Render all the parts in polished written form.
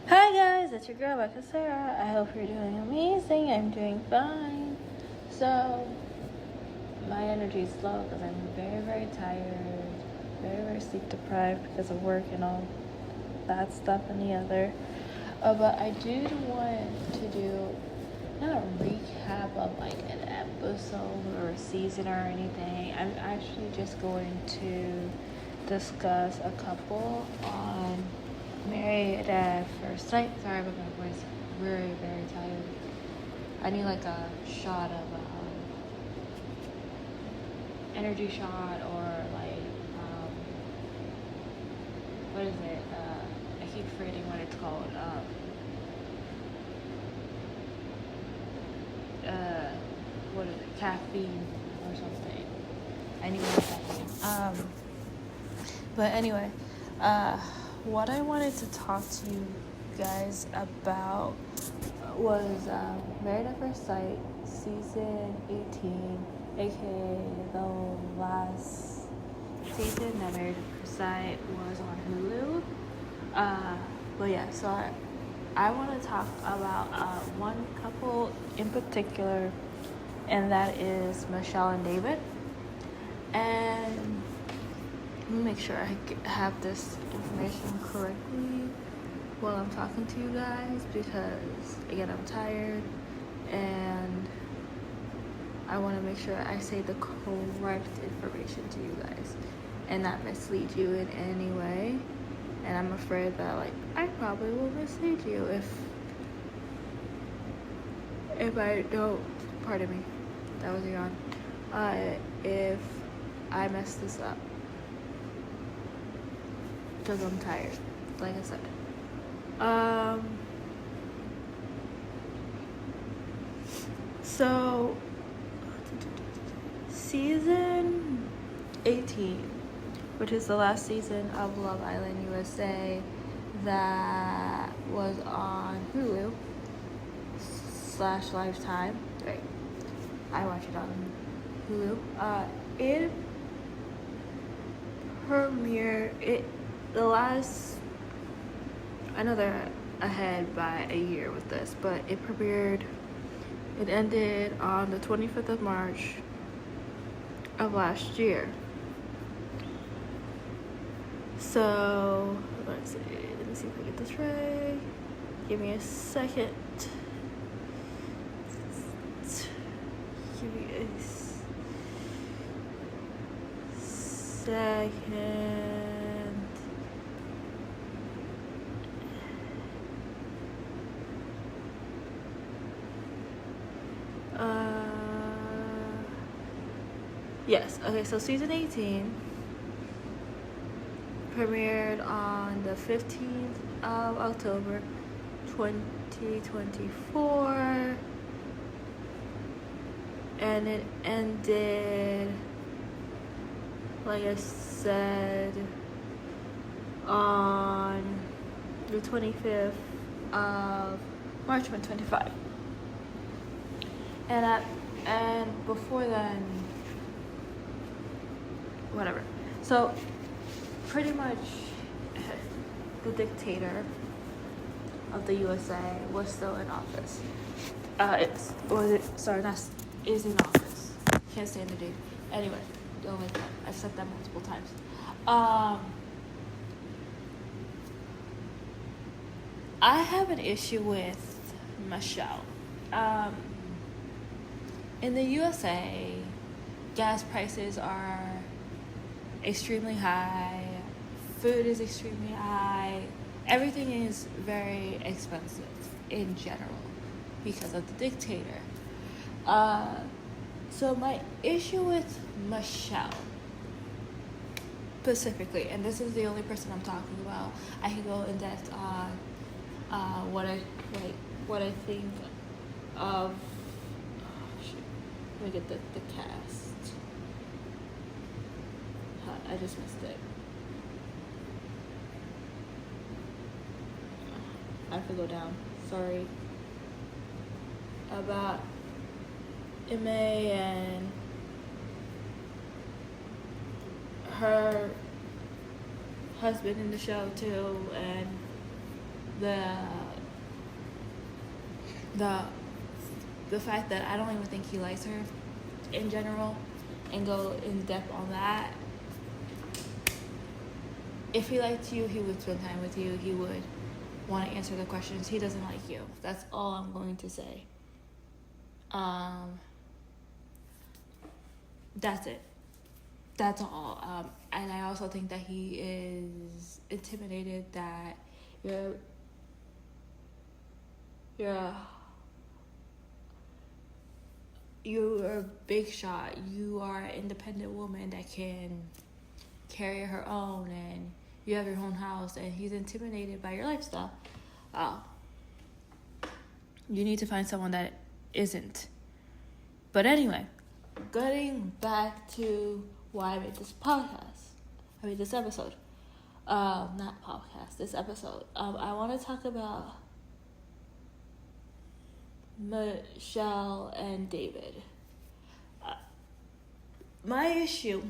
Hi guys, it's your girl Becca Sarah. I hope you're doing amazing. I'm doing fine. So my energy is low because I'm very, very tired, very, very sleep deprived because of work and all that stuff and the other. But I do want to do not a recap of like an episode or a season or anything. I'm actually just going to discuss a couple on Married at First Sight. Sorry about my voice. Very, very tired. I need like a shot of energy shot or like what is it? I keep forgetting what it's called. What is it? Caffeine or something. I need more caffeine. But anyway, what I wanted to talk to you guys about was Married at First Sight season 18, aka the last season that Married at First Sight was on Hulu. But yeah, so I want to talk about one couple in particular, and that is Michelle and David. And let me make sure I have this information correctly while I'm talking to you guys, because again, I'm tired and I want to make sure I say the correct information to you guys and not mislead you in any way. And I'm afraid that like I probably will mislead you if I don't. Pardon me, that was a yawn. If I mess this up, because I'm tired, like I said. So season 18, which is the last season of Love Island USA that was on Hulu / Lifetime. Right, I watch it on Hulu. It premiered the last. I know they're ahead by a year with this, but it ended on the 25th of March of last year. So, let's see. Let me see if I get this right. Give me a second. Give me a second. Yes, okay, so season 18 premiered on the 15th of October 2024, and it ended, like I said, on the 25th of March 2025. And before then, whatever. So pretty much the dictator of the USA was still in office. Is in office. Can't stand the dude. Anyway, don't like that. I've said that multiple times. I have an issue with Michelle. In the USA, gas prices are extremely high, food is extremely high, everything is very expensive in general because of the dictator. So my issue with Michelle specifically, and this is the only person I'm talking about, I can go in depth on what I think of. Let me get the cast. I just missed it. I have to go down. Sorry. About Emma and her husband in the show too, and the the the fact that I don't even think he likes her in general, and go in depth on that. If he liked you, he would spend time with you. He would want to answer the questions. He doesn't like you. That's all I'm going to say. That's it. That's all. And I also think that he is intimidated that you're a big shot. You are an independent woman that can carry her own, and you have your own house, and he's intimidated by your lifestyle. You need to find someone that isn't. But anyway, getting back to why I made this this episode. Not podcast, this episode. I want to talk about Michelle and David. My issue,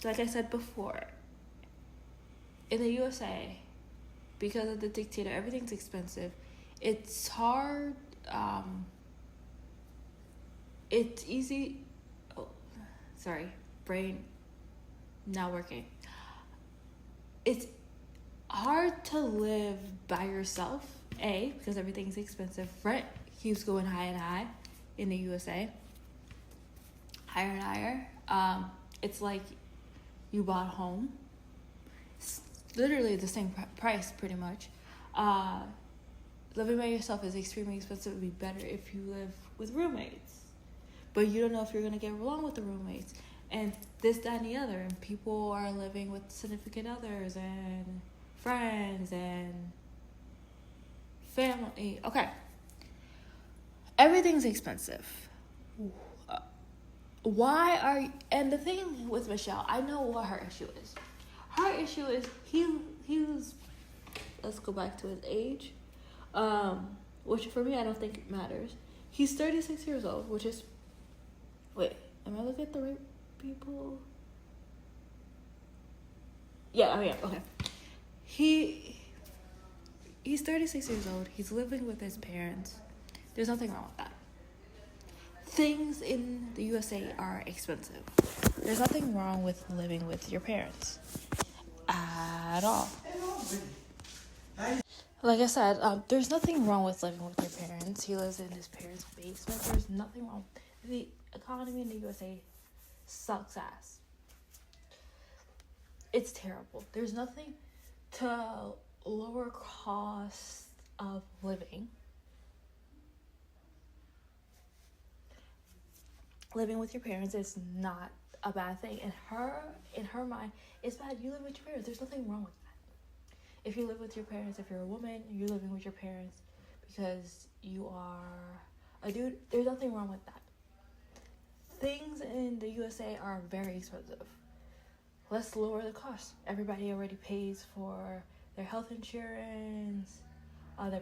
like I said before, in the USA, because of the dictator, everything's expensive. It's hard. It's easy. Oh, sorry, brain not working. It's hard to live by yourself, because everything's expensive. Rent keeps going high and high in the USA. Higher and higher. It's like you bought a home. It's literally the same price, pretty much. Living by yourself is extremely expensive. It would be better if you live with roommates. But you don't know if you're going to get along with the roommates. And this, that, and the other. And people are living with significant others and friends and family. Okay. Everything's expensive. And the thing with Michelle, I know what her issue is. Her issue is he was, let's go back to his age, which for me I don't think it matters. He's 36 years old, which is, wait, am I looking at the right people? Yeah, okay. He's 36 years old. He's living with his parents. There's nothing wrong with that. Things in the USA are expensive. There's nothing wrong with living with your parents at all. Like I said, there's nothing wrong with living with your parents. He lives in his parents' basement. There's nothing wrong. The economy in the USA sucks ass. It's terrible. There's nothing to lower cost of living. Living with your parents is not a bad thing. In her mind, it's bad. You live with your parents. There's nothing wrong with that. If you live with your parents, if you're a woman, you're living with your parents because you are a dude, there's nothing wrong with that. Things in the USA are very expensive. Let's lower the cost. Everybody already pays for their health insurance, their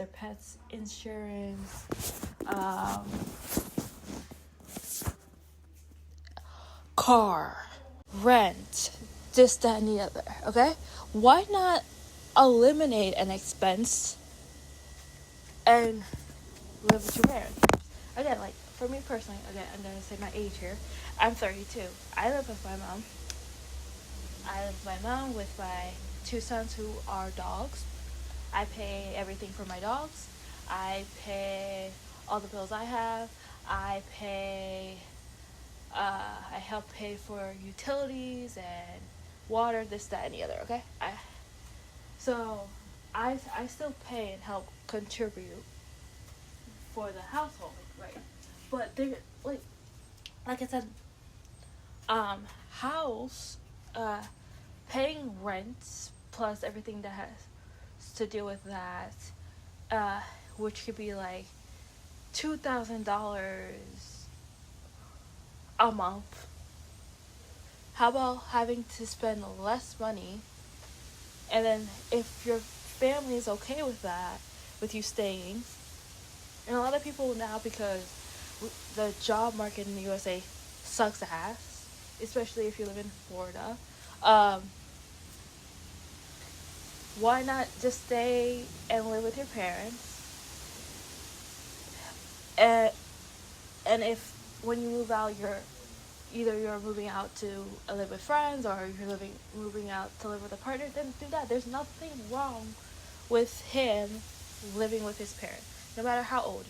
pets insurance, car, rent, this, that, and the other, okay? Why not eliminate an expense and live with your parents? Again, like, for me personally, again, I'm going to say my age here. I'm 32. I live with my mom. With my two sons who are dogs. I pay everything for my dogs. I pay all the bills I have. I help pay for utilities and water, this, that, and the other, okay? So I still pay and help contribute for the household, right? But they're, like I said, paying rent plus everything that has to do with that, which could be like $2,000 a month. How about having to spend less money, and then if your family is okay with that, with you staying, and a lot of people now, because the job market in the USA sucks ass, especially if you live in Florida, why not just stay and live with your parents? And if when you move out, you're moving out to live with friends, or you're moving out to live with a partner, then do that. There's nothing wrong with him living with his parents, no matter how old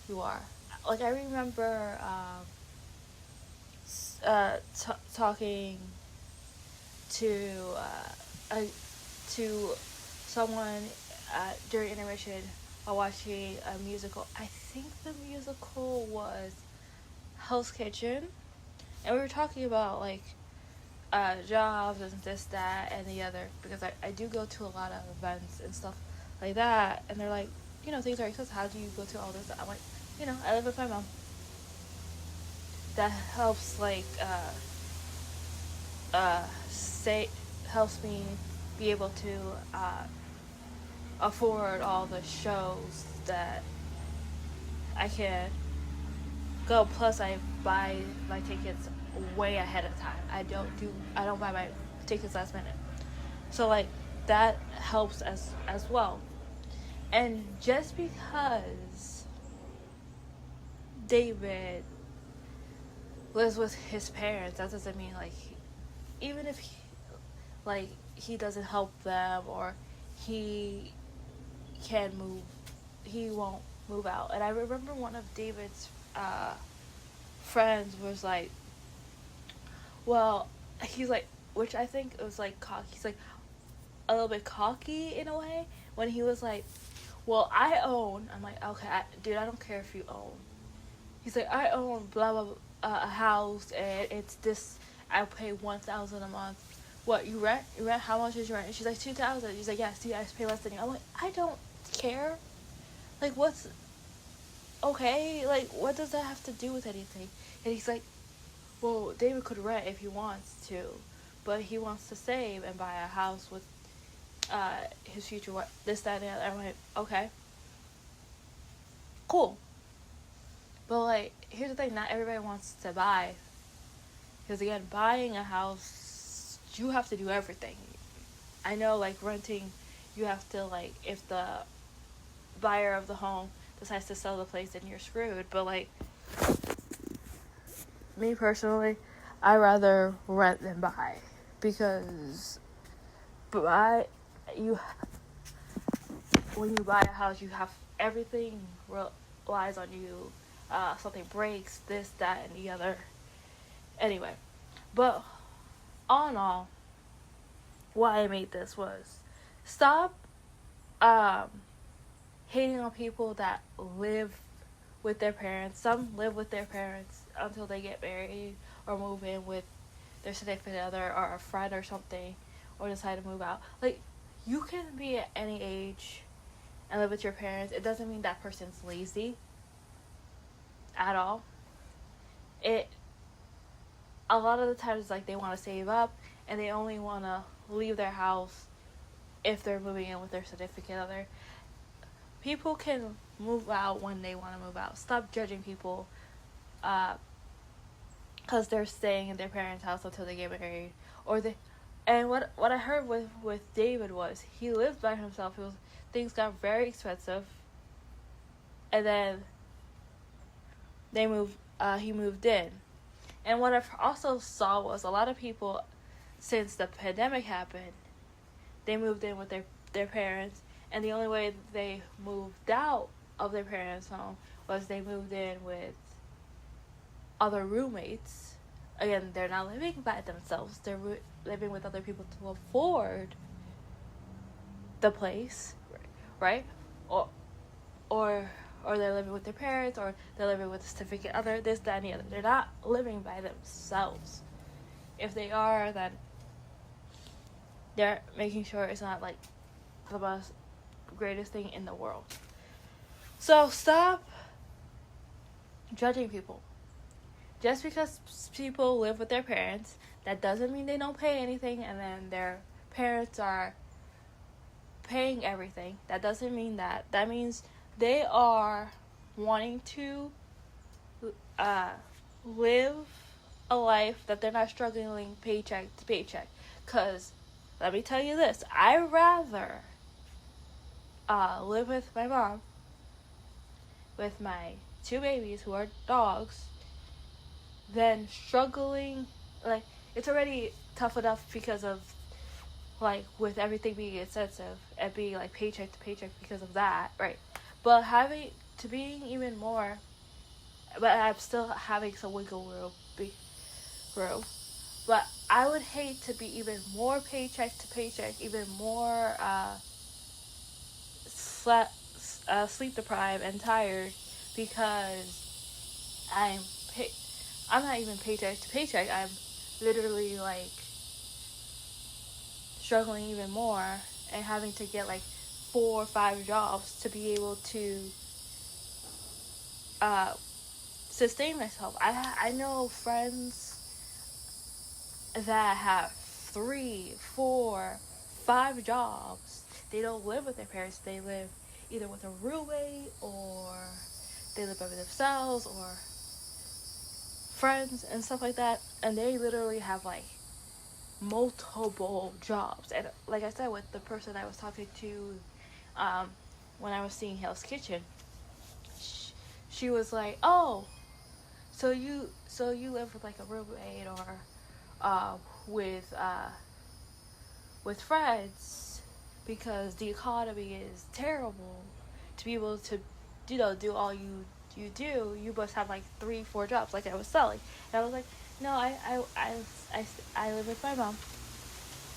you are. Like, I remember talking to to someone during intermission while watching a musical. I think the musical was Hell's Kitchen, and we were talking about like jobs and this, that, and the other, because I do go to a lot of events and stuff like that, and they're like, things are expensive. How do you go to all this? I'm like, I live with my mom. That helps, like, helps me be able to afford all the shows that I can go. Plus, I buy my tickets way ahead of time. I don't buy my tickets last minute. So, like, that helps as well. And just because David lives with his parents, that doesn't mean, like, even if he doesn't help them, or he won't move out. And I remember one of David's friends was like, well, he's like, which I think it was like cocky. He's like a little bit cocky in a way, when he was like, well, I own. I'm like, okay, dude, I don't care if you own. He's like, I own blah blah, a house, and it's this. I pay $1,000 a month. What, you rent? How much is your rent? And she's like, $2,000. She's like, yeah, see, I pay less than you. I'm like, I don't care. Like, what's okay? Like, what does that have to do with anything? And he's like, well, David could rent if he wants to, but he wants to save and buy a house with his future wife, this, that, and the other. I'm like, okay, cool. But, like, here's the thing, not everybody wants to buy. Because, again, buying a house, you have to do everything. I know, like, renting, you have to, like, if the buyer of the home decides to sell the place, then you're screwed. But, like, me personally, I rather rent than buy. Because when you buy a house, you have everything relies on you. Something breaks, this, that, and the other. Anyway, but all in all, why I made this was stop hating on people that live with their parents. Some live with their parents until they get married or move in with their significant other or a friend or something, or decide to move out. Like, you can be at any age and live with your parents. It doesn't mean that person's lazy at all. A lot of the times, like, they want to save up and they only want to leave their house if they're moving in with their significant other. People can move out when they want to move out. Stop judging people because they're staying in their parents' house until they get married. And what I heard with David was he lived by himself. Things got very expensive, and then he moved in. And what I also saw was a lot of people, since the pandemic happened, they moved in with their parents, and the only way they moved out of their parents' home was they moved in with other roommates. Again, they're not living by themselves. They're living with other people to afford the place, right? Or they're living with their parents, or they're living with a significant other, this, that, and the other. They're not living by themselves. If they are, then they're making sure it's not, like, the most greatest thing in the world. So stop judging people. Just because people live with their parents, that doesn't mean they don't pay anything, and then their parents are paying everything. That doesn't mean that. That means they are wanting to live a life that they're not struggling paycheck to paycheck. Because let me tell you this. I'd rather live with my mom, with my 2 babies who are dogs, than struggling. Like, it's already tough enough because of, like, with everything being expensive and being, like, paycheck to paycheck because of that, right? But having to being even more, but I'm still having some wiggle room. But I would hate to be even more paycheck to paycheck, even more sleep deprived and tired, because I'm not even paycheck to paycheck. I'm literally like struggling even more and having to get like 4 or 5 jobs to be able to sustain myself. I know friends that have 3, 4, 5 jobs. They don't live with their parents. They live either with a roommate, or they live by themselves, or friends and stuff like that. And they literally have like multiple jobs. And like I said, with the person I was talking to when I was seeing Hell's Kitchen, she was like, oh, so you live with like a roommate, or with friends, because the economy is terrible. To be able to do all you do, you must have like 3, 4 jobs, like I was selling. And I was like, no, I live with my mom,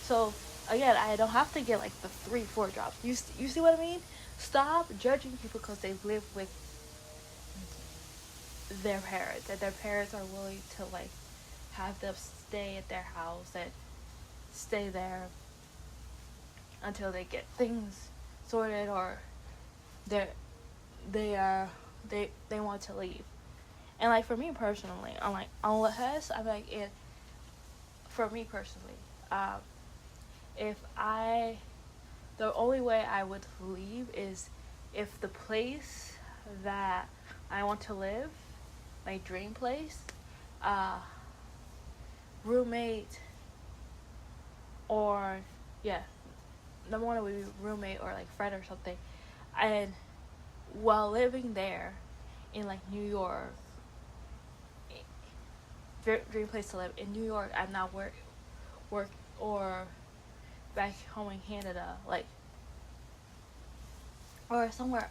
so again, I don't have to get like the 3, 4 jobs. You see what I mean? Stop judging people because they live with their parents, and their parents are willing to like have them stay at their house and stay there until they get things sorted, or they want to leave. And like for me personally, I'm like, unless I'm like it. For me personally, if the only way I would leave is if the place that I want to live, my dream place, roommate, or number one would be roommate or like friend or something. And while living there in like New York, dream place to live in New York, I'm not work or back home in Canada, like, or somewhere,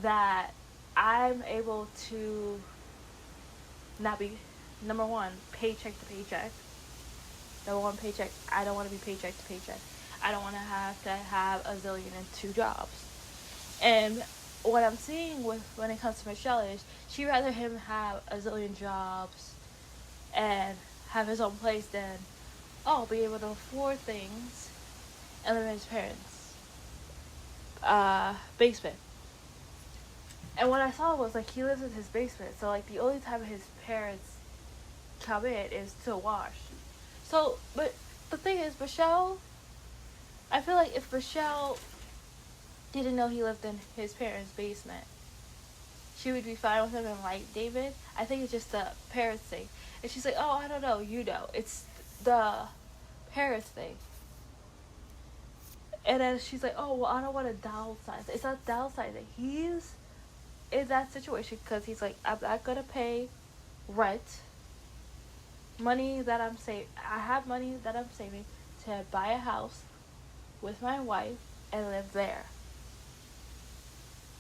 that I'm able to not be, number one, paycheck to paycheck. Number one, paycheck. I don't want to be paycheck to paycheck. I don't want to have a zillion and 2 jobs. And what I'm seeing when it comes to Michelle is she'd rather him have a zillion jobs and have his own place than be able to afford things and live in his parents' basement. And what I saw was like he lives in his basement, so like the only time his parents come in is to wash. So, but the thing is, Michelle, I feel like if Michelle didn't know he lived in his parents' basement, she would be fine with him and like David. I think it's just the parents thing. And she's like, oh, I don't know, it's the parents thing. And then she's like, oh, well, I don't want to downsize. It's not downsizing. He's in that situation because he's like, I'm not going to pay rent. Money that I'm I have money that I'm saving to buy a house with my wife and live there.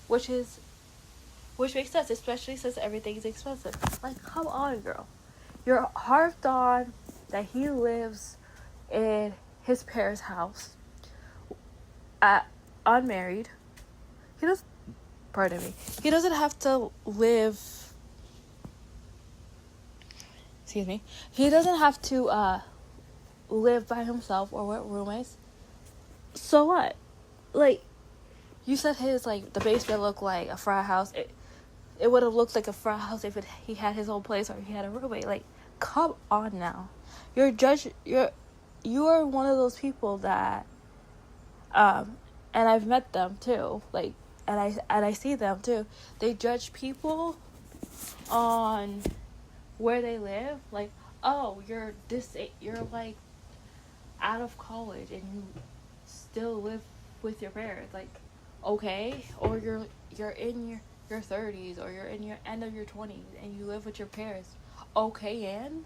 Which makes sense, especially since everything's expensive. Like, come on, girl. You're harped on that he lives in his parents' house, unmarried. He doesn't have to live. Excuse me. He doesn't have to live by himself or with roommates. So what? Like, you said the basement looked like a frat house. It would have looked like a frat house if he had his own place or he had a roommate. Like, come on now. You are one of those people that, and I've met them too. Like, and I see them too. They judge people on where they live. Like, oh, you're like out of college and you still live with your parents, like, okay, or you're in your 30s, or you're in your end of your 20s and you live with your parents, okay. And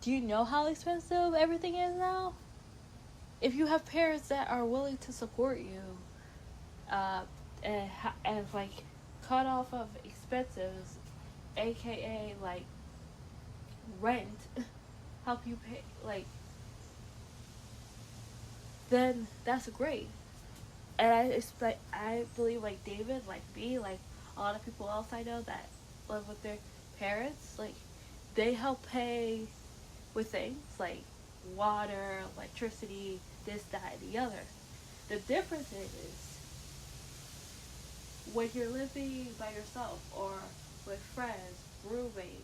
do you know how expensive everything is now? If you have parents that are willing to support you, and like cut off of expenses, aka like rent, help you pay, like, then that's great. And I believe like David, like me, like a lot of people else I know that live with their parents, like they help pay with things like water, electricity, this, that, and the other. The difference is when you're living by yourself or with friends, roommate,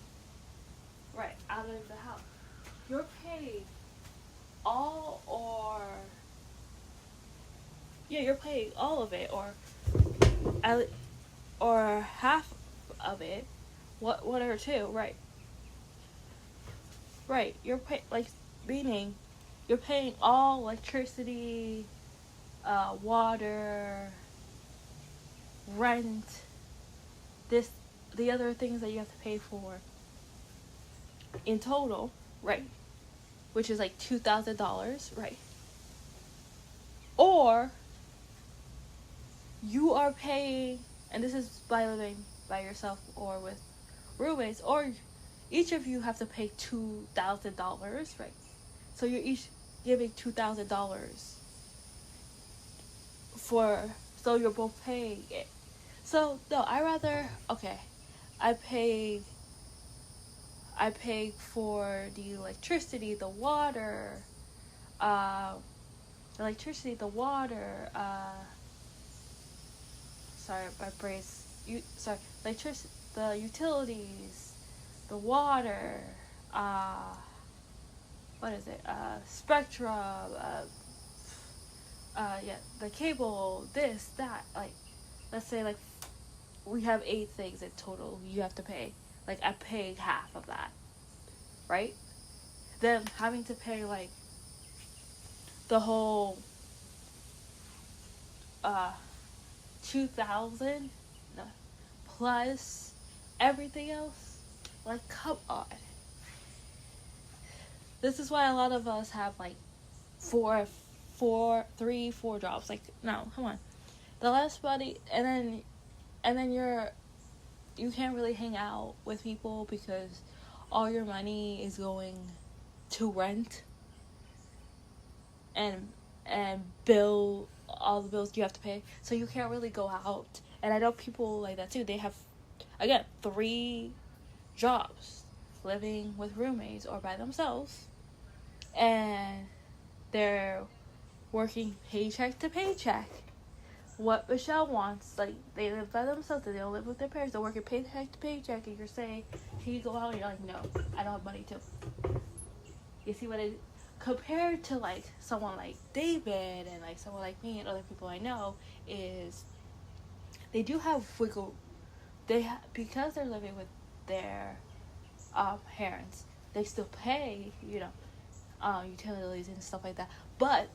right, out of the house, you're paying all you're paying all of it, or half of it, one or two, right? Right, you're paying, like, meaning you're paying all electricity, water, rent, this, the other things that you have to pay for in total, right? Which is like $2,000, right? Or you are paying, and this is by living by yourself or with roommates, or each of you have to pay $2,000, right? So you're each giving $2,000 so you're both paying it. So no, I pay for the electricity, the water, uh, sorry, my brain's, the utilities, the water, what is it, Spectrum, the cable, this, that, like, let's say, like, we have 8 things in total you have to pay. Like, I paid half of that, right? Then having to pay, like, the whole, 2,000 plus everything else, like, come on. This is why a lot of us have, like, 4 jobs. Like, no, come on. The less money, and then you can't really hang out with people because all your money is going to rent and bill, all the bills you have to pay, so you can't really go out. And I know people like that too. They have, again, 3 jobs, living with roommates or by themselves, and they're working paycheck to paycheck. What Michelle wants, like, they live by themselves, they don't live with their parents, they're working paycheck to paycheck, and you're saying, can you go out? And you're like, no, I don't have money to. You see what it, compared to, like, someone like David and, like, someone like me and other people I know, is they do have wiggle, because they're living with their parents, they still pay, utilities and stuff like that, but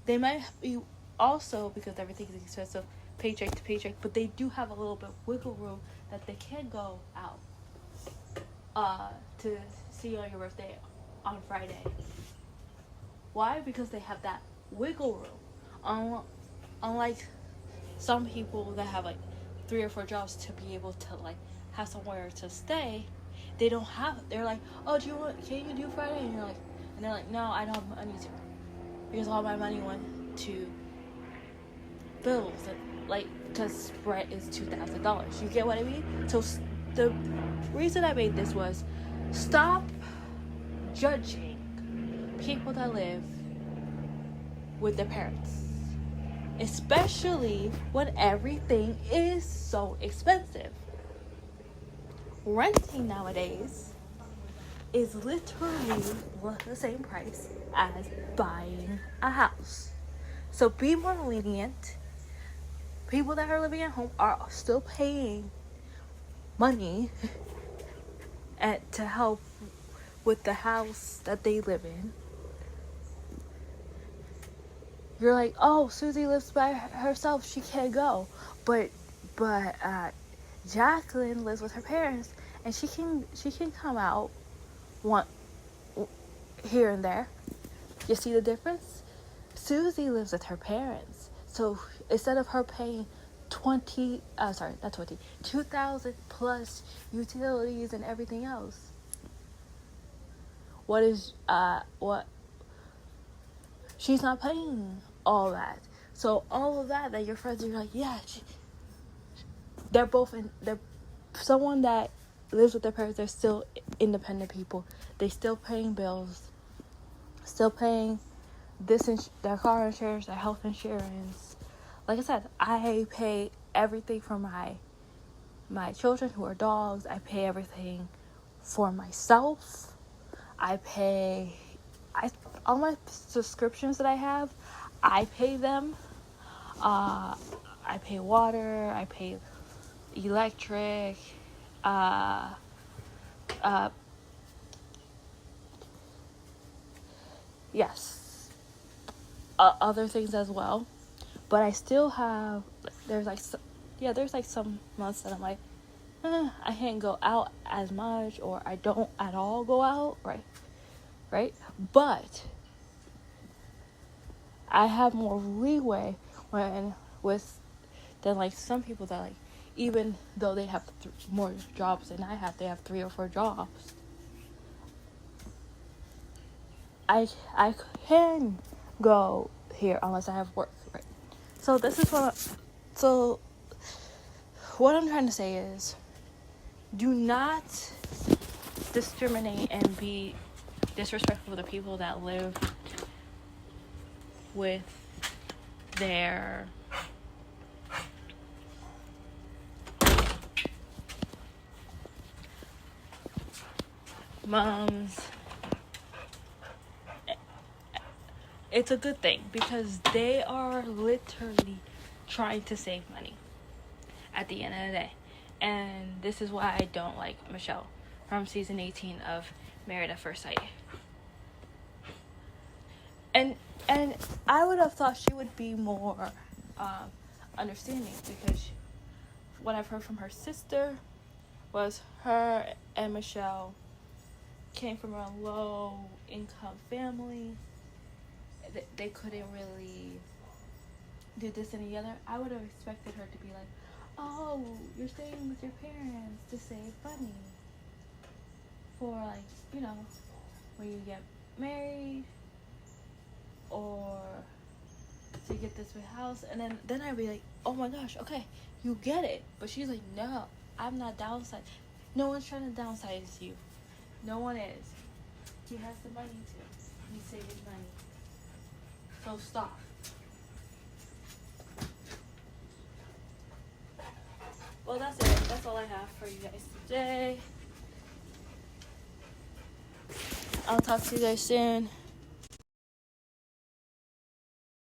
they might be also, because everything is expensive, paycheck to paycheck, but they do have a little bit of wiggle room that they can go out to see you on your birthday on Friday. Why? Because they have that wiggle room. Unlike some people that have, like, 3 or 4 jobs to be able to, like, have somewhere to stay, they don't have it. They're like, oh, can you do Friday? And they're like, no, I don't have money to, because all my money went to bills, like, because rent is $2,000. You get what I mean? So the reason I made this was, stop judging people that live with their parents, especially when everything is so expensive. Renting nowadays is literally the same price as buying a house. So be more lenient. People that are living at home are still paying money to help with the house that they live in. you're like, oh, Susie lives by herself, she can't go. But Jacqueline lives with her parents, and she can come out one here and there. You see the difference? Susie lives with her parents, so instead of her paying 2,000 plus utilities and everything else, what she's not paying all that. So all of that your friends are like, yeah, they're someone that lives with their parents, they're still independent people. They still paying bills, still paying their car insurance, their health insurance. Like I said, I pay everything for my children who are dogs. I pay everything for myself. I pay all my subscriptions that I have, I pay them. I pay water, I pay electric, yes, other things as well. But I still have, there's like some months that I'm like, I can't go out as much, or I don't at all go out, right? But I have more leeway than like some people that, like, even though they have more jobs than I have, they have 3 or 4 jobs. I can go here unless I have work, right? So this is what I'm trying to say is, do not discriminate and be disrespectful to the people that live with their moms. It's a good thing because they are literally trying to save money at the end of the day. And this is why I don't like Michelle from season 18 of Married at First Sight. And I would have thought she would be more understanding, because what I've heard from her sister was her and Michelle came from a low income family. They couldn't really do this and the other. I would have expected her to be like, oh, you're staying with your parents to save money for, like, you know, when you get married, or to get this big house. And then I'd be like, oh my gosh, okay, you get it. But she's like, no, I'm not downsized. No one's trying to downsize you. No one is. He has the money to. He's saving money. So stop. Well, that's it. That's all I have for you guys today. I'll talk to you guys soon.